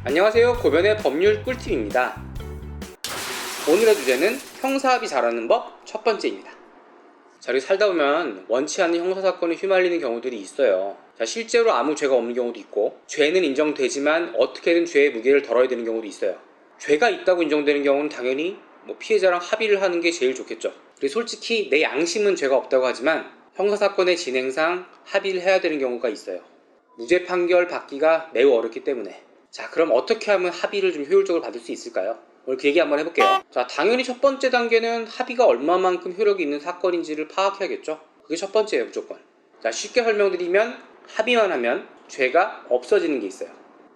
안녕하세요. 고변의 법률 꿀팁입니다. 오늘의 주제는 형사합의 잘하는 법 첫 번째입니다. 자, 우리 살다 보면 원치 않는 형사사건에 휘말리는 경우들이 있어요. 자, 실제로 아무 죄가 없는 경우도 있고, 죄는 인정되지만 어떻게든 죄의 무게를 덜어야 되는 경우도 있어요. 죄가 있다고 인정되는 경우는 당연히 피해자랑 합의를 하는 게 제일 좋겠죠. 그리고 솔직히 내 양심은 죄가 없다고 하지만 형사사건의 진행상 합의를 해야 되는 경우가 있어요. 무죄 판결 받기가 매우 어렵기 때문에. 자, 그럼 어떻게 하면 합의를 좀 효율적으로 받을 수 있을까요? 오늘 그 얘기 한번 해볼게요. 자, 당연히 첫 번째 단계는 합의가 얼마만큼 효력이 있는 사건인지를 파악해야겠죠. 그게 첫 번째예요, 무조건. 자, 쉽게 설명드리면 합의만 하면 죄가 없어지는 게 있어요.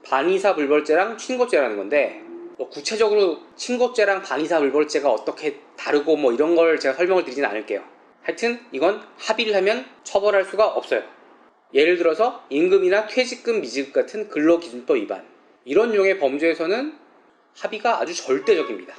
반의사불벌죄랑 친고죄라는 건데, 구체적으로 친고죄랑 반의사불벌죄가 어떻게 다르고 이런 걸 제가 설명을 드리진 않을게요. 하여튼 이건 합의를 하면 처벌할 수가 없어요. 예를 들어서 임금이나 퇴직금, 미지급 같은 근로기준법 위반, 이런 류의 범죄에서는 합의가 아주 절대적입니다.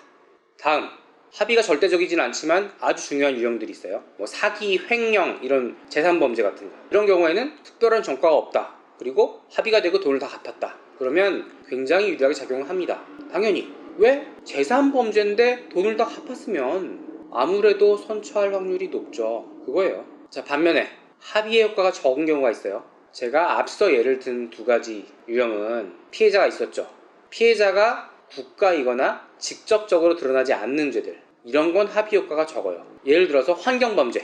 다음, 합의가 절대적이진 않지만 아주 중요한 유형들이 있어요. 사기, 횡령, 이런 재산범죄 같은 거. 이런 경우에는 특별한 전과가 없다. 그리고 합의가 되고 돈을 다 갚았다. 그러면 굉장히 유리하게 작용을 합니다. 당연히. 왜? 재산범죄인데 돈을 다 갚았으면 아무래도 선처할 확률이 높죠. 그거예요. 자, 반면에 합의의 효과가 적은 경우가 있어요. 제가 앞서 예를 든 두 가지 유형은 피해자가 있었죠. 피해자가 국가이거나 직접적으로 드러나지 않는 죄들, 이런 건 합의 효과가 적어요. 예를 들어서 환경범죄,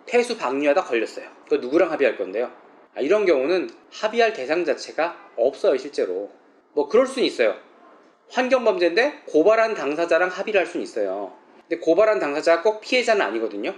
폐수 방류하다 걸렸어요. 그거 누구랑 합의할 건데요? 이런 경우는 합의할 대상 자체가 없어요, 실제로. 그럴 수는 있어요. 환경범죄인데 고발한 당사자랑 합의를 할 수는 있어요. 근데 고발한 당사자가 꼭 피해자는 아니거든요.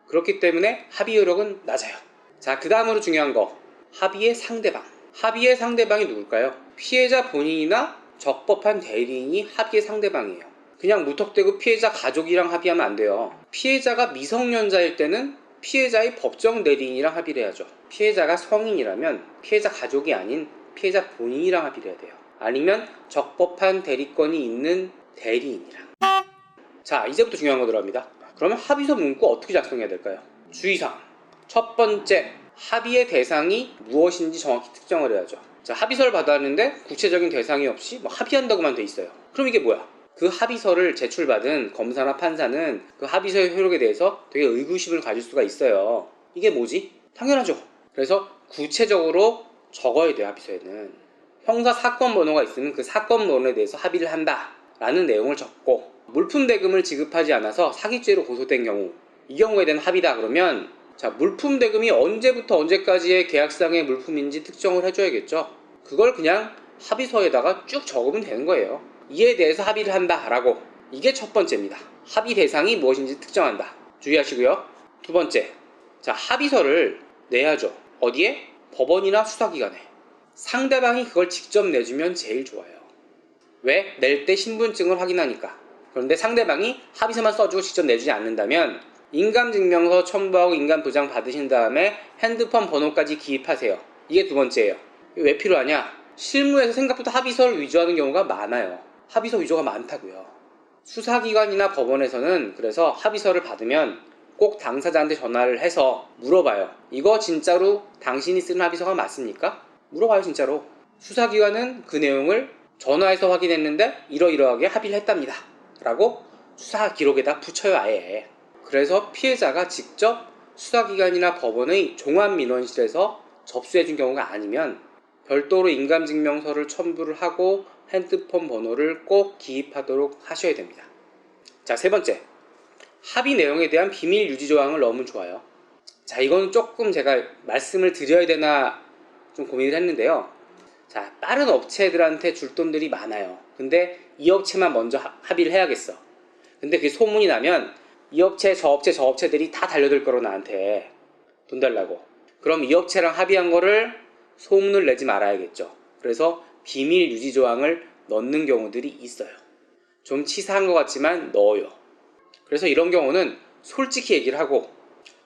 그렇기 때문에 합의 효력은 낮아요. 자, 그 다음으로 중요한 거, 합의의 상대방. 합의의 상대방이 누굴까요? 피해자 본인이나 적법한 대리인이 합의의 상대방이에요. 그냥 무턱대고 피해자 가족이랑 합의하면 안 돼요. 피해자가 미성년자일 때는 피해자의 법정 대리인이랑 합의를 해야죠. 피해자가 성인이라면 피해자 가족이 아닌 피해자 본인이랑 합의를 해야 돼요. 아니면 적법한 대리권이 있는 대리인이랑. 자, 이제부터 중요한 거 들어갑니다. 그러면 합의서 문구 어떻게 작성해야 될까요? 주의사항. 첫 번째, 합의의 대상이 무엇인지 정확히 특정을 해야죠. 자, 합의서를 받았는데 구체적인 대상이 없이 합의한다고만 돼 있어요. 그럼 이게 뭐야? 그 합의서를 제출받은 검사나 판사는 그 합의서의 효력에 대해서 되게 의구심을 가질 수가 있어요. 이게 뭐지? 당연하죠. 그래서 구체적으로 적어야 돼요, 합의서에는. 형사 사건 번호가 있으면 그 사건 번호에 대해서 합의를 한다 라는 내용을 적고, 물품 대금을 지급하지 않아서 사기죄로 고소된 경우, 이 경우에 대한 합의다 그러면, 자, 물품 대금이 언제부터 언제까지의 계약상의 물품인지 특정을 해줘야겠죠. 그걸 그냥 합의서에다가 쭉 적으면 되는 거예요. 이에 대해서 합의를 한다 라고. 이게 첫 번째입니다. 합의 대상이 무엇인지 특정한다. 주의하시고요. 두 번째, 자, 합의서를 내야죠. 어디에? 법원이나 수사기관에. 상대방이 그걸 직접 내주면 제일 좋아요. 왜? 낼 때 신분증을 확인하니까. 그런데 상대방이 합의서만 써주고 직접 내주지 않는다면 인감증명서 첨부하고 인감도장 받으신 다음에 핸드폰 번호까지 기입하세요. 이게 두 번째예요. 왜 필요하냐? 실무에서 생각보다 합의서를 위조하는 경우가 많아요. 합의서 위조가 많다고요. 수사기관이나 법원에서는 그래서 합의서를 받으면 꼭 당사자한테 전화를 해서 물어봐요. 이거 진짜로 당신이 쓰는 합의서가 맞습니까? 물어봐요, 진짜로. 수사기관은 그 내용을 전화해서 확인했는데 이러이러하게 합의를 했답니다 라고 수사 기록에다 붙여요, 아예. 그래서 피해자가 직접 수사기관이나 법원의 종합민원실에서 접수해준 경우가 아니면 별도로 인감증명서를 첨부를 하고 핸드폰 번호를 꼭 기입하도록 하셔야 됩니다. 자, 세 번째, 합의 내용에 대한 비밀 유지 조항을 넣으면 좋아요. 자, 이건 조금 제가 말씀을 드려야 되나 좀 고민을 했는데요. 자, 다른 업체들한테 줄 돈들이 많아요. 근데 이 업체만 먼저 합의를 해야겠어. 근데 그게 소문이 나면 이 업체, 저 업체들이 다 달려들 거로 나한테 돈 달라고. 그럼 이 업체랑 합의한 거를 소문을 내지 말아야겠죠. 그래서 비밀 유지 조항을 넣는 경우들이 있어요. 좀 치사한 것 같지만 넣어요. 그래서 이런 경우는 솔직히 얘기를 하고,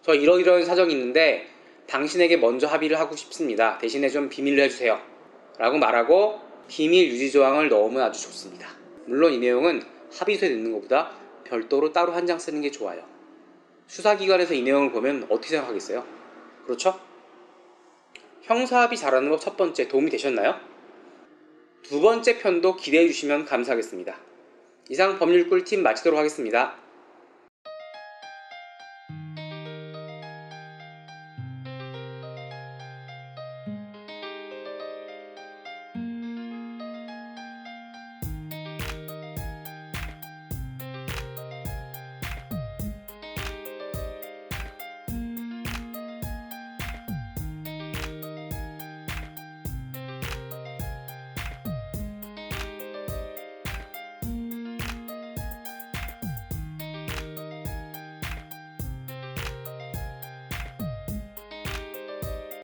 저 이러이러한 사정이 있는데 당신에게 먼저 합의를 하고 싶습니다. 대신에 좀 비밀로 해주세요 라고 말하고 비밀 유지 조항을 넣으면 아주 좋습니다. 물론 이 내용은 합의서에 넣는 것보다 별도로 따로 한 장 쓰는 게 좋아요. 수사기관에서 이 내용을 보면 어떻게 생각하겠어요? 그렇죠? 형사합의 잘하는 법 첫 번째, 도움이 되셨나요? 두 번째 편도 기대해 주시면 감사하겠습니다. 이상 법률 꿀팁 마치도록 하겠습니다.